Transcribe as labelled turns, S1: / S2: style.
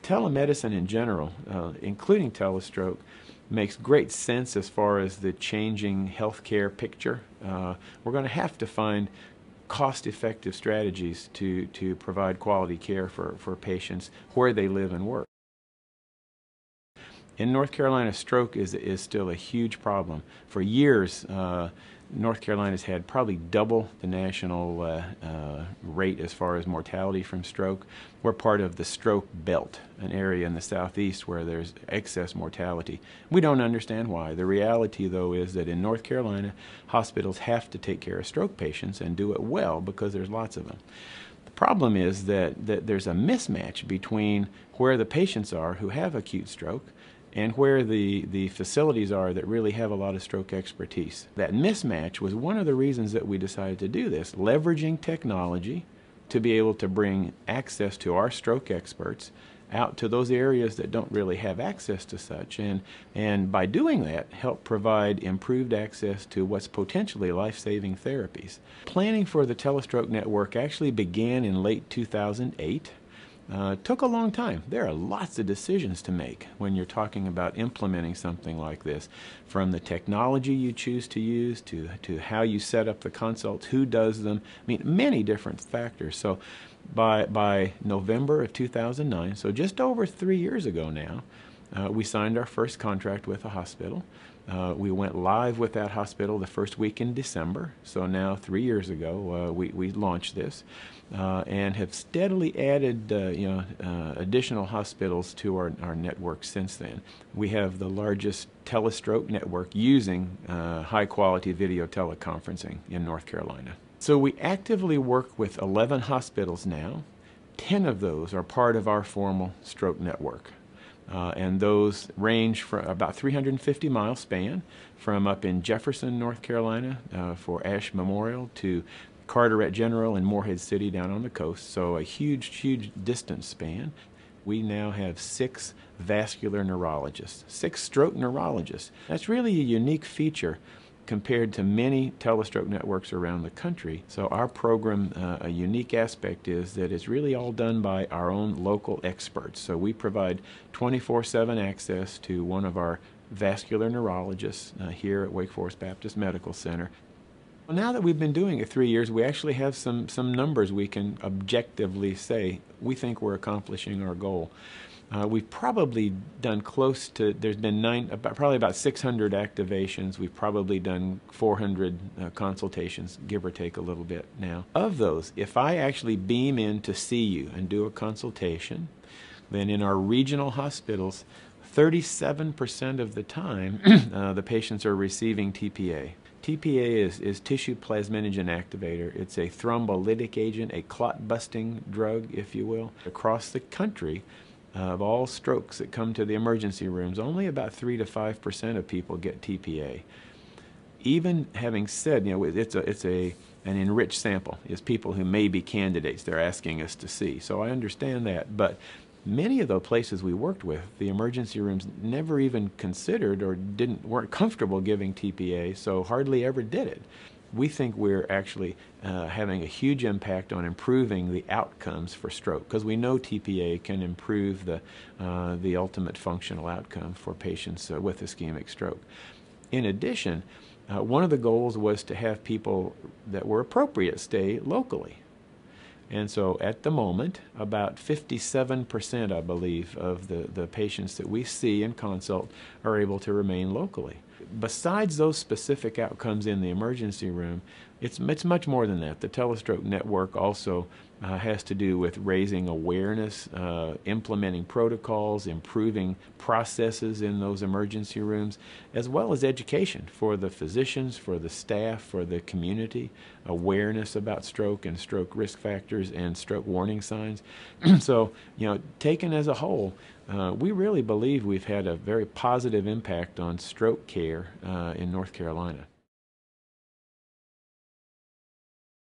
S1: Telemedicine in general, including Telestroke, makes great sense as far as the changing healthcare picture. We're going to have to find cost-effective strategies to provide quality care for patients where they live and work. In North Carolina, stroke is still a huge problem. For years, North Carolina's had probably double the national rate as far as mortality from stroke. We're part of the stroke belt, an area in the southeast where there's excess mortality. We don't understand why. The reality, though, is that in North Carolina, hospitals have to take care of stroke patients and do it well because there's lots of them. The problem is that there's a mismatch between where the patients are who have acute stroke and where the facilities are that really have a lot of stroke expertise. That mismatch was one of the reasons that we decided to do this, leveraging technology to be able to bring access to our stroke experts out to those areas that don't really have access to such, and by doing that, help provide improved access to what's potentially life-saving therapies. Planning for the Telestroke Network actually began in late 2008. Took a long time. There are lots of decisions to make when you're talking about implementing something like this, from the technology you choose to use to how you set up the consults, who does them. I mean, many different factors. So by November of 2009, so just over 3 years ago now, we signed our first contract with a hospital. We went live with that hospital the first week in December, so now 3 years ago we launched this and have steadily added additional hospitals to our network since then. We have the largest Telestroke network using high-quality video teleconferencing in North Carolina. So we actively work with 11 hospitals now. 10 of those are part of our formal stroke network. And those range from about 350-mile span from up in Jefferson, North Carolina for Ash Memorial to Carteret General and Morehead City down on the coast, so a huge distance span. We now have 6 vascular neurologists, 6 stroke neurologists. That's really a unique feature compared to many telestroke networks around the country. So our program, a unique aspect is that it's really all done by our own local experts. So we provide 24/7 access to one of our vascular neurologists here at Wake Forest Baptist Medical Center. Well, now that we've been doing it 3 years, we actually have some numbers we can objectively say we think we're accomplishing our goal. We've probably done close to, there's been probably about 600 activations. We've probably done 400 consultations, give or take a little bit now. Of those, if I actually beam in to see you and do a consultation, then in our regional hospitals, 37% of the time the patients are receiving TPA. TPA is tissue plasminogen activator. It's a thrombolytic agent, a clot-busting drug, if you will. Across the country, of all strokes that come to the emergency rooms, only about 3 to 5% of people get TPA. Even having said, it's an enriched sample. It's people who may be candidates they're asking us to see. So I understand that, but many of the places we worked with, the emergency rooms never even considered or weren't comfortable giving TPA, so hardly ever did it. We think we're actually having a huge impact on improving the outcomes for stroke, because we know TPA can improve the ultimate functional outcome for patients with ischemic stroke. In addition, one of the goals was to have people that were appropriate stay locally. And so at the moment, about 57%, I believe, of the patients that we see and consult are able to remain locally. Besides those specific outcomes in the emergency room, it's much more than that. The Telestroke Network also has to do with raising awareness, implementing protocols, improving processes in those emergency rooms, as well as education for the physicians, for the staff, for the community, awareness about stroke and stroke risk factors and stroke warning signs. So, taken as a whole, we really believe we've had a very positive impact on stroke care in North Carolina.